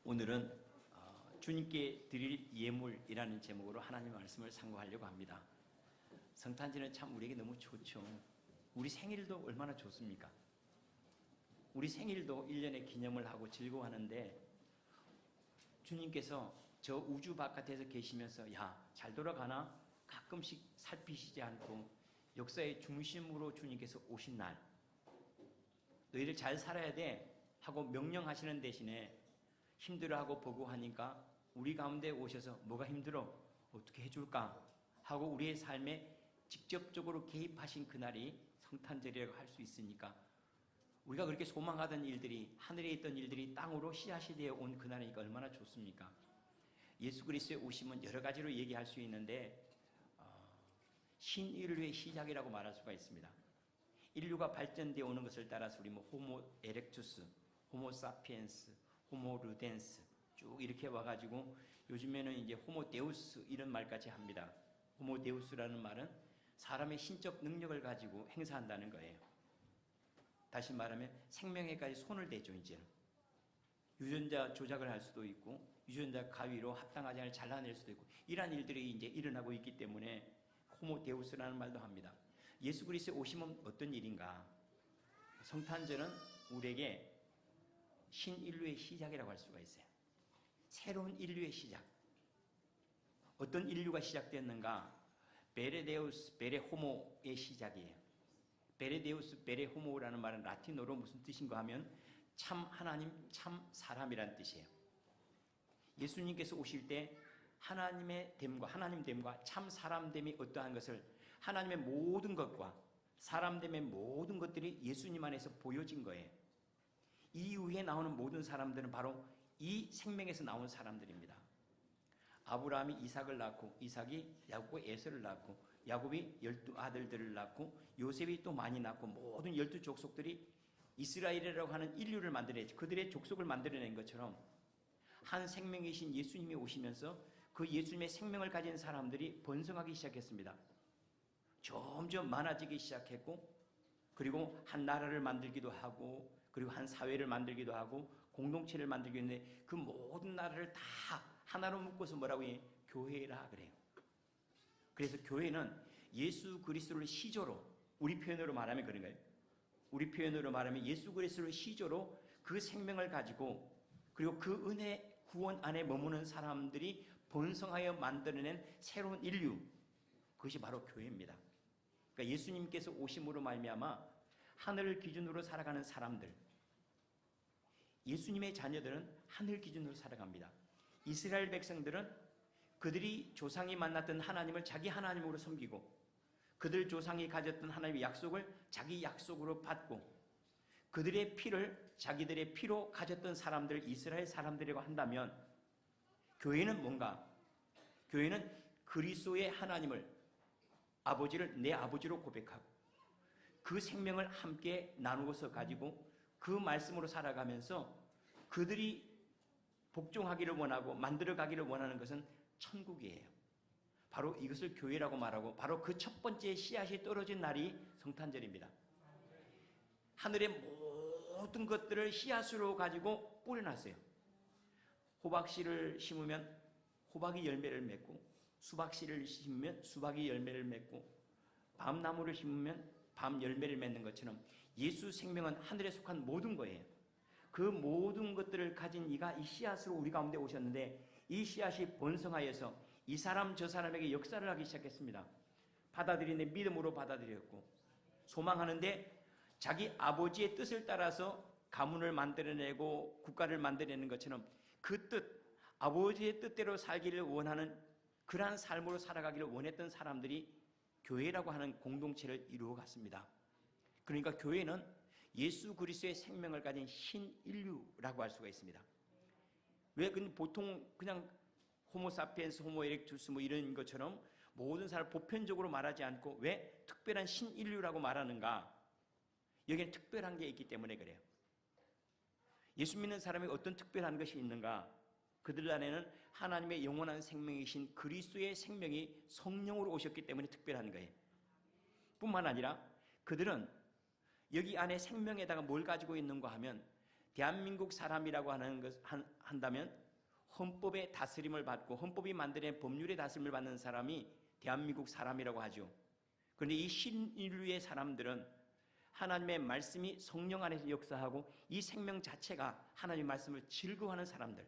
오늘은 주님께 드릴 예물이라는 제목으로 하나님의 말씀을 상고하려고 합니다. 성탄절은 참 우리에게 너무 좋죠. 우리 생일도 얼마나 좋습니까? 우리 생일도 1년의 기념을 하고 즐거워하는데 주님께서 저 우주 바깥에서 계시면서 야, 잘 돌아가나? 가끔씩 살피시지 않고 역사의 중심으로 주님께서 오신 날, 너희들 잘 살아야 돼 하고 명령하시는 대신에 힘들어하고 버거워하니까 우리 가운데 오셔서 뭐가 힘들어? 어떻게 해줄까? 하고 우리의 삶에 직접적으로 개입하신 그날이 성탄절이라고 할 수 있으니까 우리가 그렇게 소망하던 일들이, 하늘에 있던 일들이 땅으로 씨앗이 되어 온 그날이니까 얼마나 좋습니까? 예수 그리스도의 오심은 여러 가지로 얘기할 수 있는데 신인류의 시작이라고 말할 수가 있습니다. 인류가 발전되어 오는 것을 따라서 우리 호모 에렉투스, 호모 사피엔스, 호모 루덴스 쭉 이렇게 와가지고 요즘에는 이제 호모 데우스 이런 말까지 합니다. 호모 데우스라는 말은 사람의 신적 능력을 가지고 행사한다는 거예요. 다시 말하면 생명에까지 손을 대죠. 이제는 유전자 조작을 할 수도 있고 유전자 가위로 합당하지 않을 잘라낼 수도 있고 이러한 일들이 이제 일어나고 있기 때문에 호모 데우스라는 말도 합니다. 예수 그리스도의 오심은 어떤 일인가? 성탄절은 우리에게 신인류의 시작이라고 할 수가 있어요. 새로운 인류의 시작. 어떤 인류가 시작됐는가? 베레데우스 베레 호모의 시작이에요. 베레데우스 베레 호모라는 말은 라틴어로 무슨 뜻인가 하면 참 하나님, 참 사람이라는 뜻이에요. 예수님께서 오실 때 하나님의 됨과 하나님 됨과 참 사람 됨이 어떠한 것을 하나님의 모든 것과 사람 됨의 모든 것들이 예수님 안에서 보여진 거예요. 이후에 나오는 모든 사람들은 바로 이 생명에서 나온 사람들입니다. 아브라함이 이삭을 낳고 이삭이 야곱과 에서를 낳고 야곱이 12아들들을 낳고 요셉이 또 많이 낳고 모든 12족속들이 이스라엘이라고 하는 인류를 만들어냈죠. 그들의 족속을 만들어낸 것처럼 한 생명이신 예수님이 오시면서 그 예수님의 생명을 가진 사람들이 번성하기 시작했습니다. 점점 많아지기 시작했고 그리고 한 나라를 만들기도 하고 그리고 한 사회를 만들기도 하고 공동체를 만들기도 했는데 그 모든 나라를 다 하나로 묶어서 뭐라고 해요? 교회라 그래요. 그래서 교회는 예수 그리스도를 시조로, 우리 표현으로 말하면 그런가요? 우리 표현으로 말하면 예수 그리스도를 시조로 그 생명을 가지고 그리고 그 은혜 구원 안에 머무는 사람들이 번성하여 만들어낸 새로운 인류, 그것이 바로 교회입니다. 그러니까 예수님께서 오심으로 말미암아 하늘을 기준으로 살아가는 사람들, 예수님의 자녀들은 하늘 기준으로 살아갑니다. 이스라엘 백성들은 그들이 조상이 만났던 하나님을 자기 하나님으로 섬기고 그들 조상이 가졌던 하나님의 약속을 자기 약속으로 받고 그들의 피를 자기들의 피로 가졌던 사람들, 이스라엘 사람들이라고 한다면 교회는 뭔가? 교회는 그리스도의 하나님을, 아버지를 내 아버지로 고백하고 그 생명을 함께 나누어서 가지고 그 말씀으로 살아가면서 그들이 복종하기를 원하고 만들어가기를 원하는 것은 천국이에요. 바로 이것을 교회라고 말하고 바로 그 첫 번째 씨앗이 떨어진 날이 성탄절입니다. 하늘의 모든 것들을 씨앗으로 가지고 뿌려놨어요. 호박씨를 심으면 호박이 열매를 맺고 수박씨를 심으면 수박이 열매를 맺고 밤나무를 심으면 밤 열매를 맺는 것처럼 예수 생명은 하늘에 속한 모든 거예요. 그 모든 것들을 가진 이가 이 씨앗으로 우리 가운데 오셨는데 이 씨앗이 번성하여서 이 사람 저 사람에게 역사를 하기 시작했습니다. 받아들이는데 믿음으로 받아들였고 소망하는데 자기 아버지의 뜻을 따라서 가문을 만들어내고 국가를 만들어내는 것처럼 그 뜻, 아버지의 뜻대로 살기를 원하는 그러한 삶으로 살아가기를 원했던 사람들이 교회라고 하는 공동체를 이루어갔습니다. 그러니까 교회는 예수 그리스도의 생명을 가진 신인류라고 할 수가 있습니다. 왜 보통 그냥 호모사피엔스, 호모 에렉투스 뭐 이런 것처럼 모든 사람을 보편적으로 말하지 않고 왜 특별한 신인류라고 말하는가? 여기는 특별한 게 있기 때문에 그래요. 예수 믿는 사람이 어떤 특별한 것이 있는가? 그들 안에는 하나님의 영원한 생명이신 그리스도의 생명이 성령으로 오셨기 때문에 특별한 거예요. 뿐만 아니라 그들은 여기 안에 생명에다가 뭘 가지고 있는가 하면 대한민국 사람이라고 한다면 헌법의 다스림을 받고 헌법이 만드는 법률의 다스림을 받는 사람이 대한민국 사람이라고 하죠. 그런데 이 신인류의 사람들은 하나님의 말씀이 성령 안에서 역사하고 이 생명 자체가 하나님의 말씀을 즐거워하는 사람들,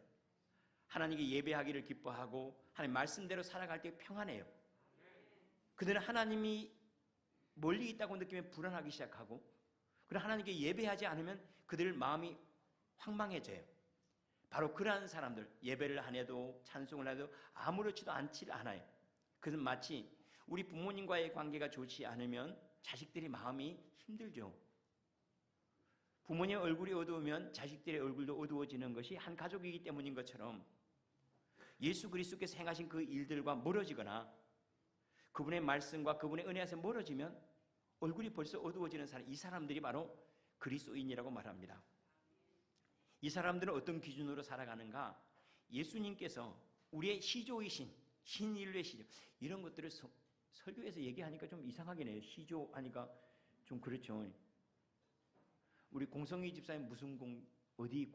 하나님께 예배하기를 기뻐하고 하나님 말씀대로 살아갈 때 평안해요. 그들은 하나님이 멀리 있다고 느끼면 불안하기 시작하고, 그러나 하나님께 예배하지 않으면 그들 마음이 황망해져요. 바로 그러한 사람들, 예배를 안 해도 찬송을 해도 아무렇지도 않지 않아요. 그것은 마치 우리 부모님과의 관계가 좋지 않으면 자식들이 마음이 힘들죠. 부모님의 얼굴이 어두우면 자식들의 얼굴도 어두워지는 것이 한 가족이기 때문인 것처럼 예수 그리스도께서 행하신 그 일들과 멀어지거나 그분의 말씀과 그분의 은혜에서 멀어지면 얼굴이 벌써 어두워지는 사람, 이 사람들이 바로 그리스도인이라고 말합니다. 이 사람들은 어떤 기준으로 살아가는가? 예수님께서 우리의 시조이신 신인류의 시조, 이런 것들을 설교에서 얘기하니까 좀 이상하긴 해요. 시조하니까 좀 그렇죠. 우리 공성희 집사님 무슨 어디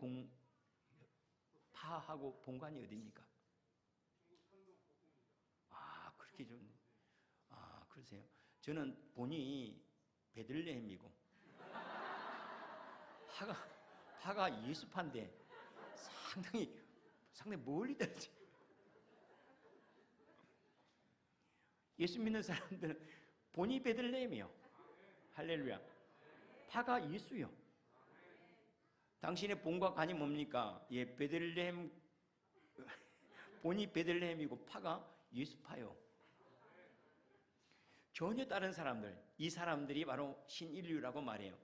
파하고 본관이 어디입니까? 아, 그렇게 좀, 아, 그러세요. 저는 본이 베들레헴이고 파가 예수파인데 상당히 멀리 떨어져. 예수 믿는 사람들은 본이 베들레헴이요. 할렐루야. 파가 예수요. 당신의 본과 관이 뭡니까? 예, 베들레헴, 본이 베들레헴이고 파가 예수파요. 전혀 다른 사람들, 이 사람들이 바로 신인류라고 말해요.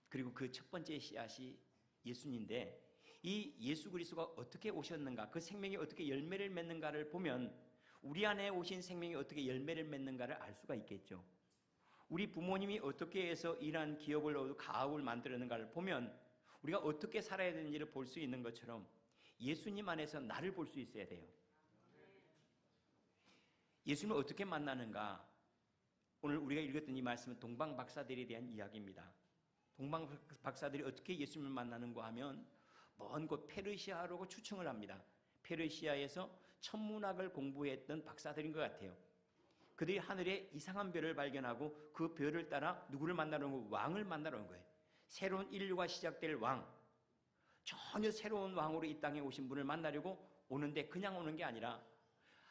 그리고 그 첫 번째 씨앗이 예수님인데, 이 예수 그리스도가 어떻게 오셨는가, 그 생명이 어떻게 열매를 맺는가를 보면 우리 안에 오신 생명이 어떻게 열매를 맺는가를 알 수가 있겠죠. 우리 부모님이 어떻게 해서 이러한 기업을 얻고 가옥을 만들었는가를 보면 우리가 어떻게 살아야 되는지를 볼 수 있는 것처럼 예수님 안에서 나를 볼 수 있어야 돼요. 예수님을 어떻게 만나는가? 오늘 우리가 읽었던 이 말씀은 동방 박사들에 대한 이야기입니다. 동방 박사들이 어떻게 예수님을 만나는가 하면 먼 곳 페르시아로 추측을 합니다. 페르시아에서 천문학을 공부했던 박사들인 것 같아요. 그들이 하늘에 이상한 별을 발견하고 그 별을 따라 누구를 만나러 온 거예요? 왕을 만나러 온 거예요. 새로운 인류가 시작될 왕, 전혀 새로운 왕으로 이 땅에 오신 분을 만나려고 오는데 그냥 오는 게 아니라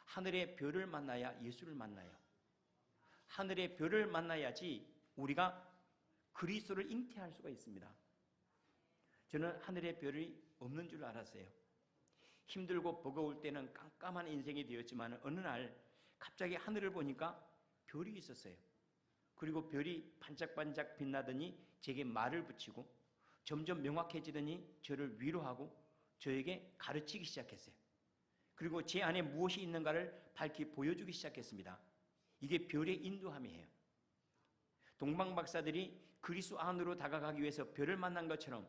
하늘의 별을 만나야 예수를 만나요. 하늘의 별을 만나야지 우리가 그리스도를 잉태할 수가 있습니다. 저는 하늘의 별이 없는 줄 알았어요. 힘들고 버거울 때는 깜깜한 인생이 되었지만 어느 날 갑자기 하늘을 보니까 별이 있었어요. 그리고 별이 반짝반짝 빛나더니 제게 말을 붙이고 점점 명확해지더니 저를 위로하고 저에게 가르치기 시작했어요. 그리고 제 안에 무엇이 있는가를 밝히 보여주기 시작했습니다. 이게 별의 인도함이에요. 동방 박사들이 그리스도 안으로 다가가기 위해서 별을 만난 것처럼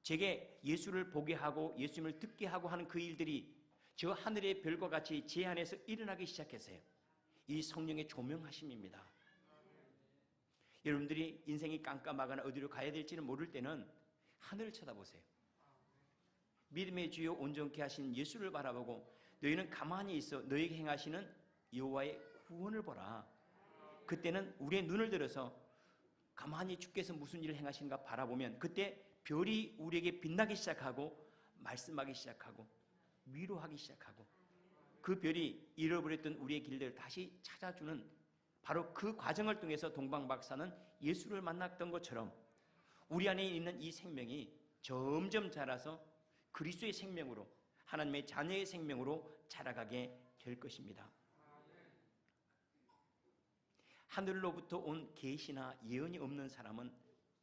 제게 예수를 보게 하고 예수님을 듣게 하고 하는 그 일들이 저 하늘의 별과 같이 제 안에서 일어나기 시작했어요. 이 성령의 조명하심입니다. 여러분들이 인생이 깜깜하거나 어디로 가야 될지는 모를 때는 하늘을 쳐다보세요. 믿음의 주요 온전케 하신 예수를 바라보고 너희는 가만히 있어 너에게 행하시는 여호와의 구원을 보라. 그때는 우리의 눈을 들어서 가만히 주께서 무슨 일을 행하시는가 바라보면 그때 별이 우리에게 빛나기 시작하고 말씀하기 시작하고 위로하기 시작하고 그 별이 잃어버렸던 우리의 길들을 다시 찾아주는 바로 그 과정을 통해서 동방 박사는 예수를 만났던 것처럼 우리 안에 있는 이 생명이 점점 자라서 그리스도의 생명으로 하나님의 자녀의 생명으로 자라가게 될 것입니다. 하늘로부터 온 계시나 예언이 없는 사람은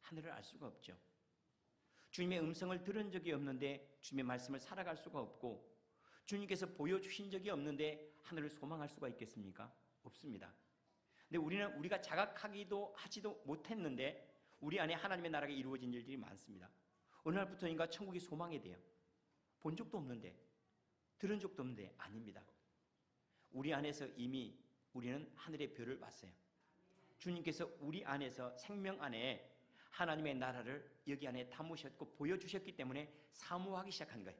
하늘을 알 수가 없죠. 주님의 음성을 들은 적이 없는데 주님의 말씀을 살아갈 수가 없고 주님께서 보여주신 적이 없는데 하늘을 소망할 수가 있겠습니까? 없습니다. 근데 우리가 자각하기도 하지도 못했는데 우리 안에 하나님의 나라가 이루어진 일들이 많습니다. 어느 날부터인가 천국이 소망이 돼요. 본 적도 없는데 들은 적도 없는데 아닙니다. 우리 안에서 이미 우리는 하늘의 별을 봤어요. 주님께서 우리 안에서 생명 안에 하나님의 나라를 여기 안에 담으셨고 보여주셨기 때문에 사모하기 시작한 거예요.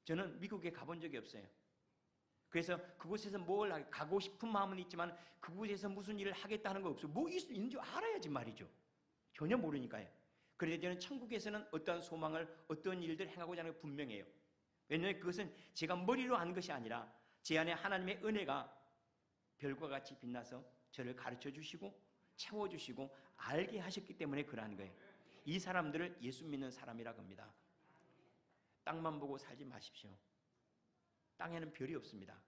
저는 미국에 가본 적이 없어요. 그래서 그곳에서 뭘 가고 싶은 마음은 있지만 그곳에서 무슨 일을 하겠다는 거 없어요. 뭐 있는지 알아야지 말이죠. 전혀 모르니까요. 그런데 저는 천국에서는 어떠한 소망을, 어떤 일들을 행하고자 하는 게 분명해요. 왜냐하면 그것은 제가 머리로 아는 것이 아니라 제 안에 하나님의 은혜가 별과 같이 빛나서 저를 가르쳐 주시고 채워주시고 알게 하셨기 때문에 그러한 거예요. 이 사람들을 예수 믿는 사람이라고 합니다. 땅만 보고 살지 마십시오. 땅에는 별이 없습니다.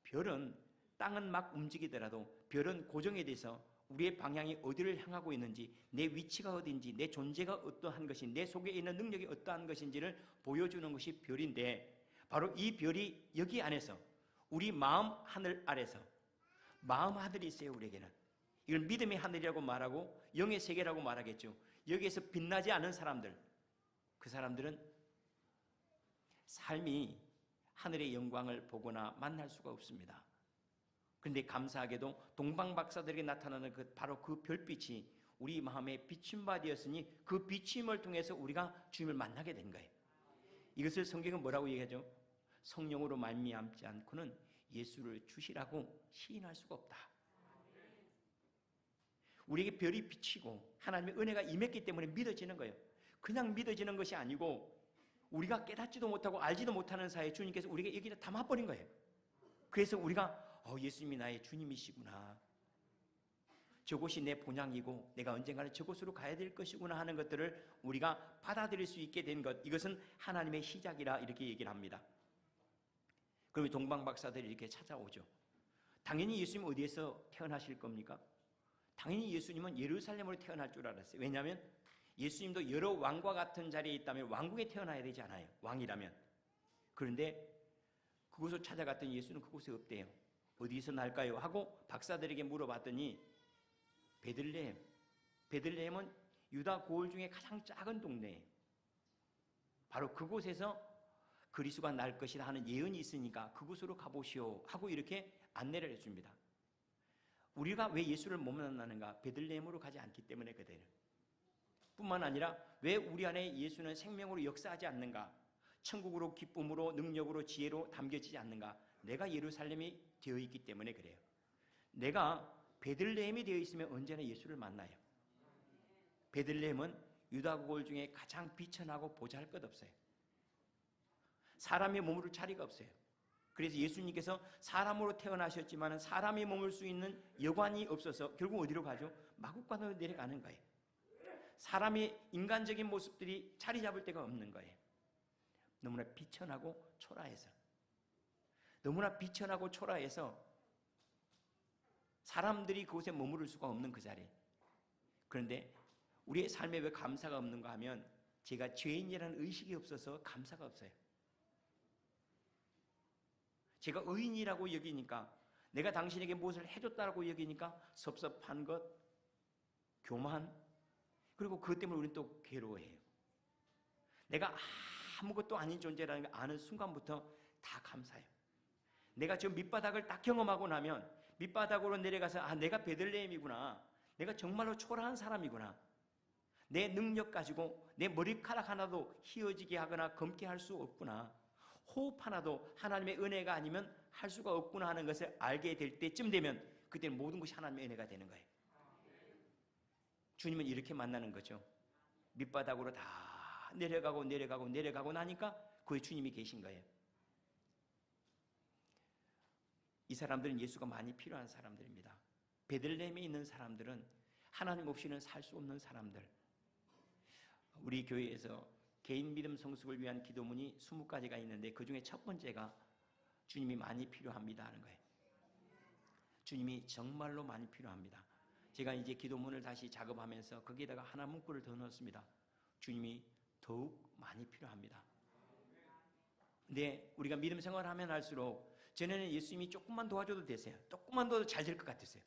별은, 땅은 막 움직이더라도 별은 고정에 대해서 우리의 방향이 어디를 향하고 있는지, 내 위치가 어딘지, 내 존재가 어떠한 것이, 내 속에 있는 능력이 어떠한 것인지를 보여주는 것이 별인데, 바로 이 별이 여기 안에서 우리 마음 하늘 아래서, 마음 하늘이 있어요. 우리에게는 이걸 믿음의 하늘이라고 말하고 영의 세계라고 말하겠죠. 여기에서 빛나지 않은 사람들, 그 사람들은 삶이 하늘의 영광을 보거나 만날 수가 없습니다. 그런데 감사하게도 동방 박사들에게 나타나는 바로 그 별빛이 우리 마음에 비춘 바 되었으니 그 비침을 통해서 우리가 주님을 만나게 된 거예요. 이것을 성경은 뭐라고 얘기하죠? 성령으로 말미암지 않고는 예수를 주시라고 시인할 수가 없다. 우리에게 별이 비치고 하나님의 은혜가 임했기 때문에 믿어지는 거예요. 그냥 믿어지는 것이 아니고 우리가 깨닫지도 못하고 알지도 못하는 사이에 주님께서 우리에게 여기다 담아버린 거예요. 그래서 우리가 예수님이 나의 주님이시구나, 저곳이 내 본향이고 내가 언젠가는 저곳으로 가야 될 것이구나 하는 것들을 우리가 받아들일 수 있게 된 것, 이것은 하나님의 시작이라 이렇게 얘기를 합니다. 그러면 동방박사들이 이렇게 찾아오죠. 당연히 예수님 어디에서 태어나실 겁니까? 당연히 예수님은 예루살렘으로 태어날 줄 알았어요. 왜냐하면 예수님도 여러 왕과 같은 자리에 있다면 왕국에 태어나야 되지 않아요, 왕이라면. 그런데 그곳을 찾아갔더니 예수는 그곳에 없대요. 어디서 날까요? 하고 박사들에게 물어봤더니 베들레헴은 유다 고을 중에 가장 작은 동네예요. 바로 그곳에서 그리스도가 날 것이라 하는 예언이 있으니까 그곳으로 가보시오 하고 이렇게 안내를 해줍니다. 우리가 왜 예수를 못 만나는가? 베들레헴으로 가지 않기 때문에 그대로. 뿐만 아니라 왜 우리 안에 예수는 생명으로 역사하지 않는가? 천국으로 기쁨으로 능력으로 지혜로 담겨지지 않는가? 내가 예루살렘이 되어 있기 때문에 그래요. 내가 베들레헴이 되어 있으면 언제나 예수를 만나요. 베들레헴은 유다 고을 중에 가장 비천하고 보잘것없어요. 사람이 머무를 자리가 없어요. 그래서 예수님께서 사람으로 태어나셨지만 사람이 머물 수 있는 여관이 없어서 결국 어디로 가죠? 마국간으로 내려가는 거예요. 사람의 인간적인 모습들이 자리 잡을 데가 없는 거예요. 너무나 비천하고 초라해서, 너무나 비천하고 초라해서 사람들이 그곳에 머무를 수가 없는 그 자리. 그런데 우리의 삶에 왜 감사가 없는가 하면 제가 죄인이라는 의식이 없어서 감사가 없어요. 제가 의인이라고 여기니까, 내가 당신에게 무엇을 해줬다고 여기니까 섭섭한 것, 교만, 그리고 그것 때문에 우리는 또 괴로워해요. 내가 아무것도 아닌 존재라는 걸 아는 순간부터 다 감사해요. 내가 저 밑바닥을 딱 경험하고 나면 밑바닥으로 내려가서 내가 베들레헴이구나, 내가 정말로 초라한 사람이구나, 내 능력 가지고 내 머리카락 하나도 휘어지게 하거나 검게 할 수 없구나, 호흡 하나도 하나님의 은혜가 아니면 할 수가 없구나 하는 것을 알게 될 때쯤 되면 그때는 모든 것이 하나님의 은혜가 되는 거예요. 주님은 이렇게 만나는 거죠. 밑바닥으로 다 내려가고 나니까 거기 주님이 계신 거예요. 이 사람들은 예수가 많이 필요한 사람들입니다. 베들레헴에 있는 사람들은 하나님 없이는 살 수 없는 사람들. 우리 교회에서 개인 믿음 성숙을 위한 기도문이 20가지가 있는데 그 중에 첫 번째가 주님이 많이 필요합니다 하는 거예요. 주님이 정말로 많이 필요합니다. 제가 이제 기도문을 다시 작업하면서 거기에다가 하나 문구를 더 넣었습니다. 주님이 더욱 많이 필요합니다. 근데 우리가 믿음 생활을 하면 할수록 전에는 예수님이 조금만 도와줘도 되세요. 조금만 도와도 잘 될 것 같았어요.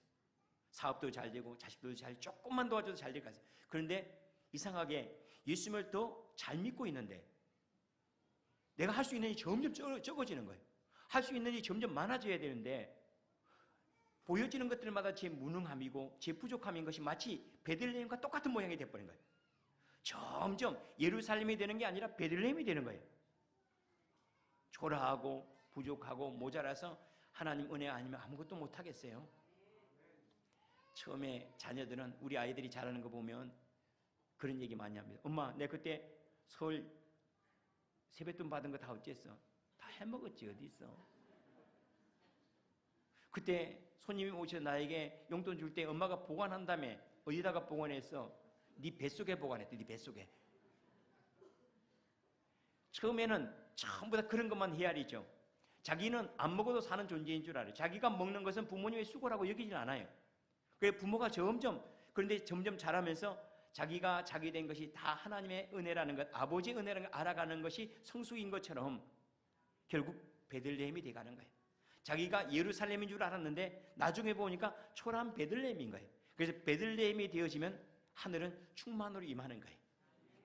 사업도 잘 되고 자식도 잘, 조금만 도와줘도 잘 될 것 같아요. 그런데 이상하게 예수님을 더 잘 믿고 있는데 내가 할 수 있는 일이 점점 적어지는 거예요. 할 수 있는 일이 점점 많아져야 되는데 보여지는 것들마다 제 무능함이고 제 부족함인 것이 마치 베들레헴과 똑같은 모양이 되어버린 거예요. 점점 예루살렘이 되는 게 아니라 베들레헴이 되는 거예요. 초라하고 부족하고 모자라서 하나님 은혜 아니면 아무것도 못하겠어요. 처음에 자녀들은 우리 아이들이 잘하는 거 보면 그런 얘기 많이 합니다. 엄마, 내 그때 서울 세뱃돈 받은 거 다 어쨌어? 다 해먹었지, 어디 있어? 그때 손님이 오셔서 나에게 용돈 줄 때 엄마가 보관한다며. 어디다가 보관했어? 네 뱃속에 보관했대, 네 뱃속에. 처음에는 전부 다 그런 것만 헤아리죠. 자기는 안 먹어도 사는 존재인 줄 알아요. 자기가 먹는 것은 부모님의 수고라고 여기질 않아요. 그래서 부모가 그런데 점점 자라면서 자기가 자기 된 것이 다 하나님의 은혜라는 것, 아버지의 은혜라는 걸 알아가는 것이 성숙인 것처럼 결국 베들레헴이 돼가는 거예요. 자기가 예루살렘인 줄 알았는데 나중에 보니까 초라한 베들레헴인 거예요. 그래서 베들레헴이 되어지면 하늘은 충만으로 임하는 거예요.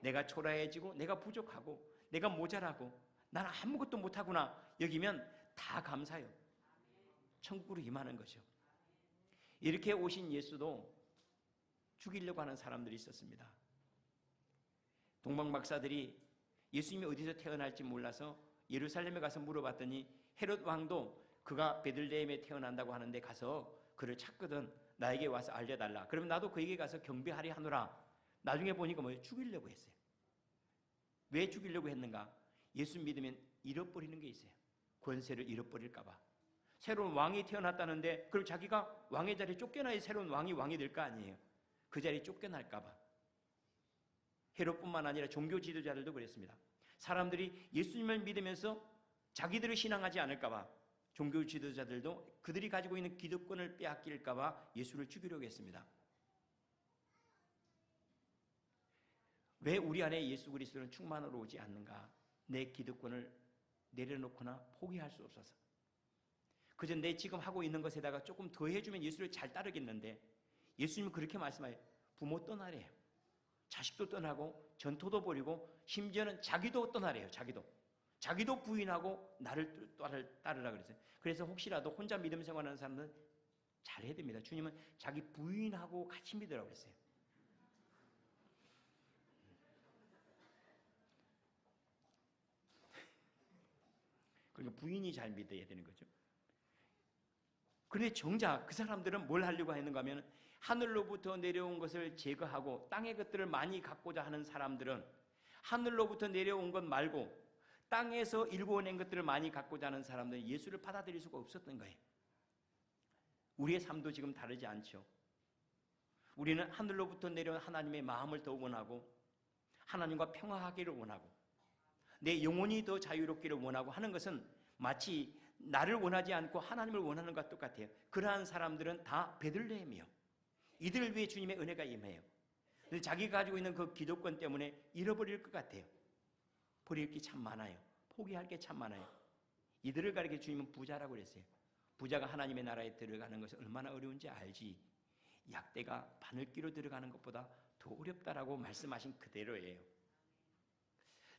내가 초라해지고 내가 부족하고 내가 모자라고 나는 아무것도 못하구나 여기면 다 감사해요. 천국으로 임하는 거죠. 이렇게 오신 예수도 죽이려고 하는 사람들이 있었습니다. 동방 박사들이 예수님이 어디서 태어날지 몰라서 예루살렘에 가서 물어봤더니 헤롯 왕도 그가 베들레헴에 태어난다고 하는데 가서 그를 찾거든. 나에게 와서 알려달라. 그러면 나도 그에게 가서 경배하리 하노라. 나중에 보니까 뭐예요? 죽이려고 했어요. 왜 죽이려고 했는가? 예수 믿으면 잃어버리는 게 있어요. 권세를 잃어버릴까 봐. 새로운 왕이 태어났다는데 그럼 자기가 왕의 자리에 쫓겨나야 새로운 왕이 될 거 아니에요. 그 자리에 쫓겨날까 봐. 헤롯뿐만 아니라 종교 지도자들도 그랬습니다. 사람들이 예수님을 믿으면서 자기들을 신앙하지 않을까 봐 종교 지도자들도 그들이 가지고 있는 기득권을 빼앗길까 봐 예수를 죽이려고 했습니다. 왜 우리 안에 예수 그리스도는 충만으로 오지 않는가? 내 기득권을 내려놓거나 포기할 수 없어서. 그저 내 지금 하고 있는 것에다가 조금 더 해주면 예수를 잘 따르겠는데 예수님은 그렇게 말씀하세요. 부모 떠나래요. 자식도 떠나고 전토도 버리고 심지어는 자기도 떠나래요. 자기도 부인하고 나를 따르라 그랬어요. 그래서 혹시라도 혼자 믿음 생활하는 사람들은 잘해야 됩니다. 주님은 자기 부인하고 같이 믿으라고 그랬어요. 그러니까 부인이 잘 믿어야 되는 거죠. 그런데 정작 그 사람들은 뭘 하려고 했는가 하면 하늘로부터 내려온 것을 제거하고 땅의 것들을 많이 갖고자 하는 사람들은 하늘로부터 내려온 것 말고 땅에서 일궈낸 것들을 많이 갖고자 하는 사람들은 예수를 받아들일 수가 없었던 거예요. 우리의 삶도 지금 다르지 않죠. 우리는 하늘로부터 내려온 하나님의 마음을 더 원하고 하나님과 평화하기를 원하고 내 영혼이 더 자유롭기를 원하고 하는 것은 마치 나를 원하지 않고 하나님을 원하는 것과 똑같아요. 그러한 사람들은 다 베들레헴이요. 이들을 위해 주님의 은혜가 임해요. 근데 자기가 가지고 있는 그 기득권 때문에 잃어버릴 것 같아요. 버릴 게 참 많아요. 포기할 게 참 많아요. 이들을 가리켜 주님은 부자라고 그랬어요. 부자가 하나님의 나라에 들어가는 것이 얼마나 어려운지 알지. 약대가 바늘기로 들어가는 것보다 더 어렵다라고 말씀하신 그대로예요.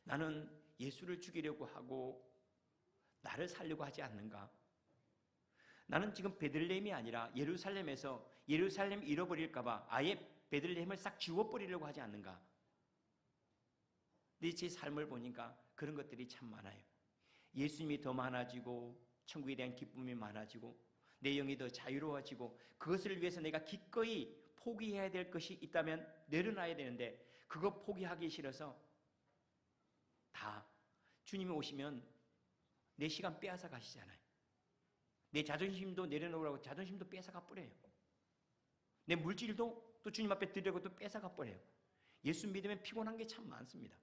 나는 예수를 죽이려고 하고 나를 살려고 하지 않는가? 나는 지금 베들레헴이 아니라 예루살렘에서 예루살렘 잃어버릴까 봐 아예 베들레헴을 싹 지워버리려고 하지 않는가? 근데 제 삶을 보니까 그런 것들이 참 많아요. 예수님이 더 많아지고 천국에 대한 기쁨이 많아지고 내 영이 더 자유로워지고 그것을 위해서 내가 기꺼이 포기해야 될 것이 있다면 내려놔야 되는데 그거 포기하기 싫어서 다 주님이 오시면 내 시간 빼앗아 가시잖아요. 내 자존심도 내려놓으라고 자존심도 뺏어가 버려요. 내 물질도 또 주님 앞에 드리려고 또 뺏어가 버려요. 예수 믿으면 피곤한 게 참 많습니다.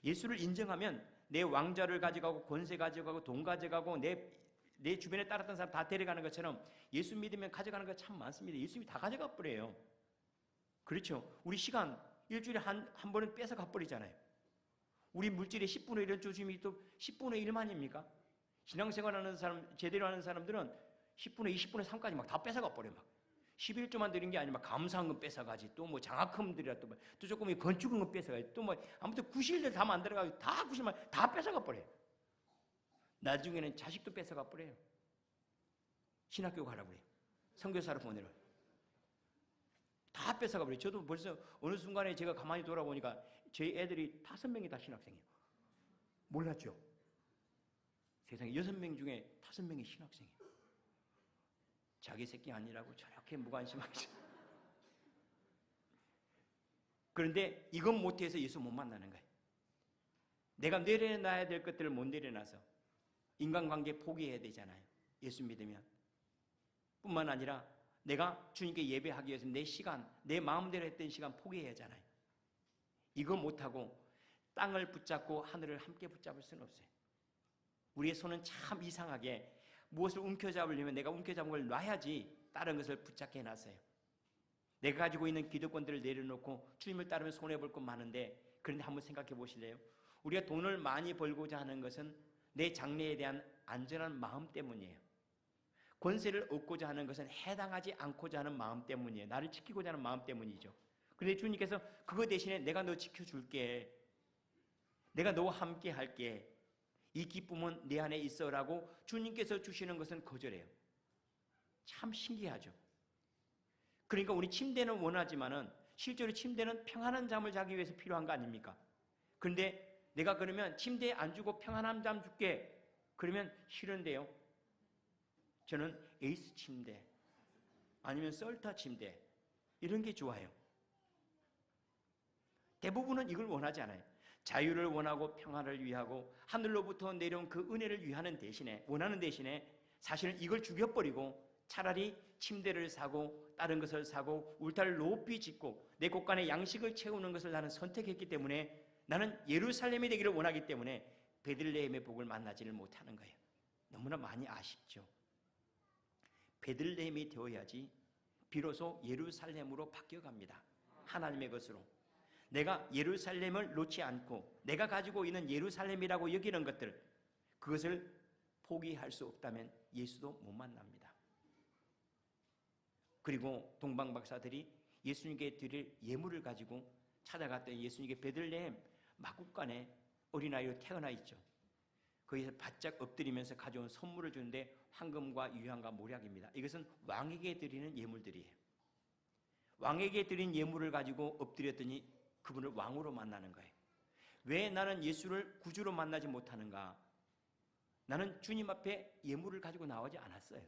예수를 인정하면 내 왕좌를 가져가고 권세 가져가고 돈 가져가고 내 주변에 따랐던 사람 다 데려가는 것처럼 예수 믿으면 가져가는 거 참 많습니다. 예수님이 다 가져가 버려요. 그렇죠. 우리 시간 일주일에 한 번은 뺏어가 버리잖아요. 우리 물질의 10분의 1은 주님이 또 10분의 1만입니까? 신앙생활하는 사람, 제대로 하는 사람들은 10분의 20분의 3까지 막 다 뺏어가 버려 막. 11조만 드린 게 아니라 감사한 건 뺏어가지. 또 뭐 장학금 드리라 또 조금 건축은 건 뺏어가지. 또 뭐 아무튼 구실들 다 만들어가지고 다 구실만 다 뺏어가 버려요. 나중에는 자식도 뺏어가 버려요. 신학교 가라고 그래요. 선교사로 보내라. 다 뺏어가 버려요. 저도 벌써 어느 순간에 제가 가만히 돌아보니까 제 애들이 5명이 다 신학생이에요. 몰랐죠? 세상에 6명 중에 5명이 신학생이에요. 자기 새끼 아니라고 저렇게 무관심하죠. 그런데 이건 못해서 예수 못 만나는 거예요. 내가 내려놔야 될 것들을 못 내려놔서 인간관계 포기해야 되잖아요. 예수 믿으면. 뿐만 아니라 내가 주님께 예배하기 위해서 내 시간, 내 마음대로 했던 시간 포기해야 하잖아요. 이거 못하고 땅을 붙잡고 하늘을 함께 붙잡을 수는 없어요. 우리의 손은 참 이상하게 무엇을 움켜잡으려면 내가 움켜잡은 걸 놔야지 다른 것을 붙잡게 해놨어요. 내가 가지고 있는 기득권들을 내려놓고 주님을 따르면 손해볼 것 많은데, 그런데 한번 생각해 보실래요? 우리가 돈을 많이 벌고자 하는 것은 내 장래에 대한 안전한 마음 때문이에요. 권세를 얻고자 하는 것은 해당하지 않고자 하는 마음 때문이에요. 나를 지키고자 하는 마음 때문이죠. 그런데 주님께서 그거 대신에 내가 너 지켜줄게, 내가 너와 함께 할게, 이 기쁨은 내 안에 있어라고 주님께서 주시는 것은 거절해요. 참 신기하죠. 그러니까 우리 침대는 원하지만은 실제로 침대는 평안한 잠을 자기 위해서 필요한 거 아닙니까? 그런데 내가 그러면 침대에 안 주고 평안한 잠 줄게, 그러면 싫은데요. 저는 에이스 침대 아니면 썰타 침대 이런 게 좋아요. 대부분은 이걸 원하지 않아요. 자유를 원하고 평안을 위하고 하늘로부터 내려온 그 은혜를 원하는 대신에 사실은 이걸 죽여버리고 차라리 침대를 사고 다른 것을 사고 울타리를 높이 짓고 내 곳간에 양식을 채우는 것을 나는 선택했기 때문에, 나는 예루살렘이 되기를 원하기 때문에 베들레헴의 복을 만나지를 못하는 거예요. 너무나 많이 아쉽죠. 베들레헴이 되어야지 비로소 예루살렘으로 바뀌어갑니다. 하나님의 것으로. 내가 예루살렘을 놓지 않고 내가 가지고 있는 예루살렘이라고 여기는 것들, 그것을 포기할 수 없다면 예수도 못 만납니다. 그리고 동방박사들이 예수님께 드릴 예물을 가지고 찾아갔더니 예수님께 베들레헴 마국간에 어린아이로 태어나 있죠. 거기서 바짝 엎드리면서 가져온 선물을 주는데 황금과 유향과 모략입니다. 이것은 왕에게 드리는 예물들이에요. 왕에게 드린 예물을 가지고 엎드렸더니 그분을 왕으로 만나는 거예요. 왜 나는 예수를 구주로 만나지 못하는가? 나는 주님 앞에 예물을 가지고 나오지 않았어요.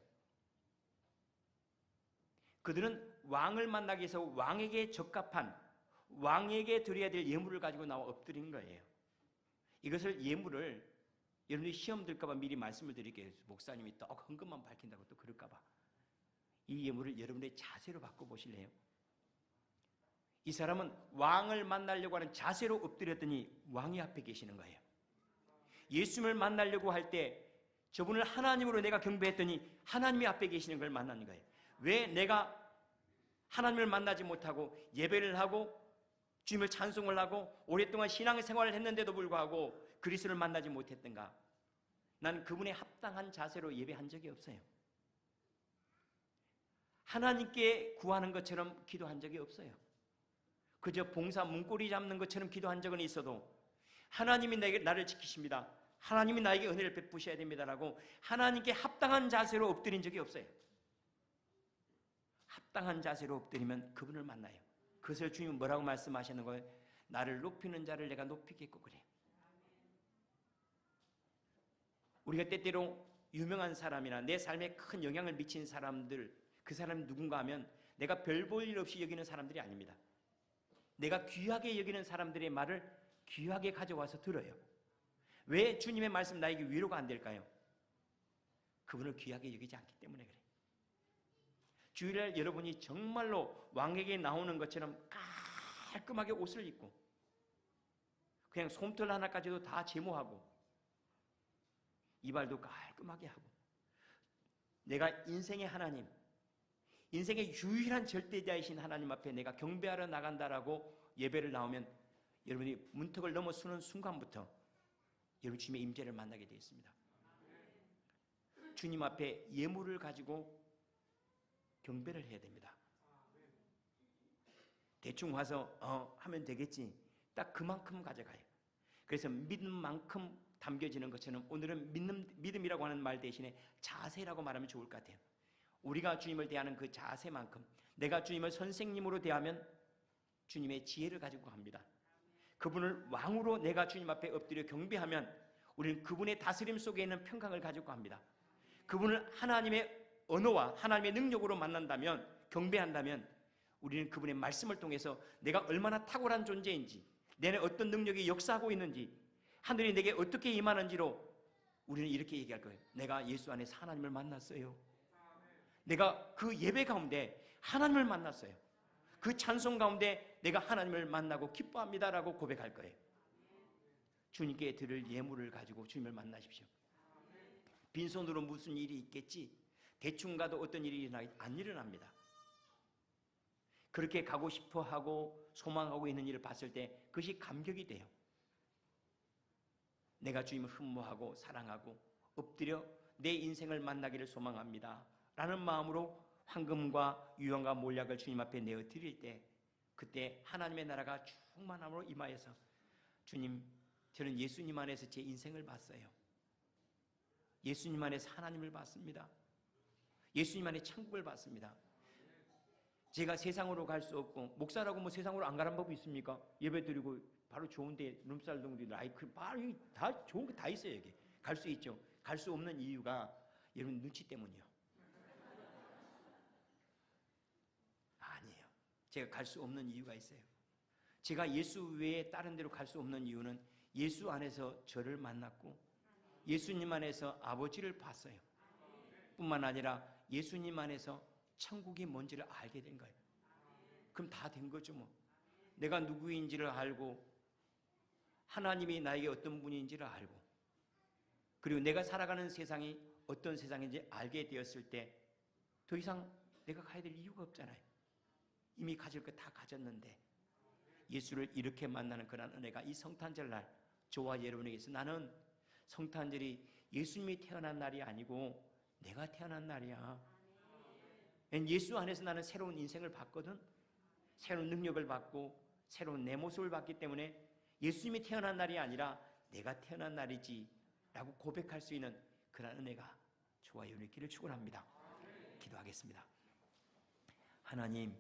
그들은 왕을 만나기 위해서 왕에게 적합한, 왕에게 드려야 될 예물을 가지고 나와 엎드린 거예요. 이것을 예물을 여러분들이 시험 들까 봐 미리 말씀을 드릴게요. 목사님이 또 헌금만 밝힌다고 또 그럴까 봐. 이 예물을 여러분들의 자세로 바꿔보실래요? 이 사람은 왕을 만나려고 하는 자세로 엎드렸더니 왕이 앞에 계시는 거예요. 예수님을 만나려고 할 때 저분을 하나님으로 내가 경배했더니 하나님이 앞에 계시는 걸 만나는 거예요. 왜 내가 하나님을 만나지 못하고 예배를 하고 주님을 찬송을 하고 오랫동안 신앙생활을 했는데도 불구하고 그리스도를 만나지 못했던가? 난 그분의 합당한 자세로 예배한 적이 없어요. 하나님께 구하는 것처럼 기도한 적이 없어요. 그저 봉사 문고리 잡는 것처럼 기도한 적은 있어도 하나님이 나를 지키십니다, 하나님이 나에게 은혜를 베푸셔야 됩니다라고 하나님께 합당한 자세로 엎드린 적이 없어요. 합당한 자세로 엎드리면 그분을 만나요. 그것을 주님은 뭐라고 말씀하시는 거예요? 나를 높이는 자를 내가 높이겠고 그래. 우리가 때때로 유명한 사람이나 내 삶에 큰 영향을 미친 사람들, 그 사람이 누군가 하면 내가 별 볼 일 없이 여기는 사람들이 아닙니다. 내가 귀하게 여기는 사람들의 말을 귀하게 가져와서 들어요. 왜 주님의 말씀 나에게 위로가 안 될까요? 그분을 귀하게 여기지 않기 때문에 그래요. 주일날 여러분이 정말로 왕에게 나오는 것처럼 깔끔하게 옷을 입고 그냥 솜털 하나까지도 다 제모하고 이발도 깔끔하게 하고 내가 인생의 하나님, 인생의 유일한 절대자이신 하나님 앞에 내가 경배하러 나간다라고 예배를 나오면 여러분이 문턱을 넘어서는 순간부터 여러분 주님의 임재를 만나게 되어 있습니다. 주님 앞에 예물을 가지고 경배를 해야 됩니다. 대충 와서 하면 되겠지, 딱 그만큼 가져가요. 그래서 믿음만큼 담겨지는 것처럼 오늘은 믿음이라고 하는 말 대신에 자세라고 말하면 좋을 것 같아요. 우리가 주님을 대하는 그 자세만큼 내가 주님을 선생님으로 대하면 주님의 지혜를 가지고 갑니다. 그분을 왕으로 내가 주님 앞에 엎드려 경배하면 우리는 그분의 다스림 속에 있는 평강을 가지고 갑니다. 그분을 하나님의 언어와 하나님의 능력으로 만난다면, 경배한다면 우리는 그분의 말씀을 통해서 내가 얼마나 탁월한 존재인지, 내내 어떤 능력이 역사하고 있는지, 하늘이 내게 어떻게 임하는지로 우리는 이렇게 얘기할 거예요. 내가 예수 안에서 하나님을 만났어요. 내가 그 예배 가운데 하나님을 만났어요. 그 찬송 가운데 내가 하나님을 만나고 기뻐합니다라고 고백할 거예요. 주님께 드릴 예물을 가지고 주님을 만나십시오. 빈손으로 무슨 일이 있겠지? 대충 가도 어떤 일이 안 일어납니다. 그렇게 가고 싶어 하고 소망하고 있는 일을 봤을 때 그것이 감격이 돼요. 내가 주님을 흠모하고 사랑하고 엎드려 내 인생을 만나기를 소망합니다 라는 마음으로 황금과 유황과 몰약을 주님 앞에 내어 드릴 때, 그때 하나님의 나라가 충만함으로 임하여서 주님, 저는 예수님 안에서 제 인생을 봤어요. 예수님 안에서 하나님을 봤습니다. 예수님 안에 천국을 봤습니다. 제가 세상으로 갈 수 없고, 목사라고 뭐 세상으로 안 가란 법이 있습니까? 예배 드리고 바로 좋은데 룸살 동들이 라이크 바로 다 좋은 게 다 있어요. 여기 갈 수 있죠. 갈 수 없는 이유가 여러분 눈치 때문이요. 아니에요. 제가 갈 수 없는 이유가 있어요. 제가 예수 외에 다른 데로 갈 수 없는 이유는 예수 안에서 저를 만났고 예수님 안에서 아버지를 봤어요. 뿐만 아니라 예수님 안에서 천국이 뭔지를 알게 된 거예요. 그럼 다 된 거죠 뭐. 내가 누구인지를 알고 하나님이 나에게 어떤 분인지를 알고, 그리고 내가 살아가는 세상이 어떤 세상인지 알게 되었을 때 더 이상 내가 가야 될 이유가 없잖아요. 이미 가질 거 다 가졌는데 예수를 이렇게 만나는 그런 은혜가 이 성탄절날 저와 여러분에게 있어. 나는 성탄절이 예수님이 태어난 날이 아니고 내가 태어난 날이야. 예수 안에서 나는 새로운 인생을 받거든. 새로운 능력을 받고 새로운 내 모습을 받기 때문에 예수님이 태어난 날이 아니라 내가 태어난 날이지 라고 고백할 수 있는 그런 은혜가 저와 여러분의 길을 축원합니다. 기도하겠습니다. 하나님,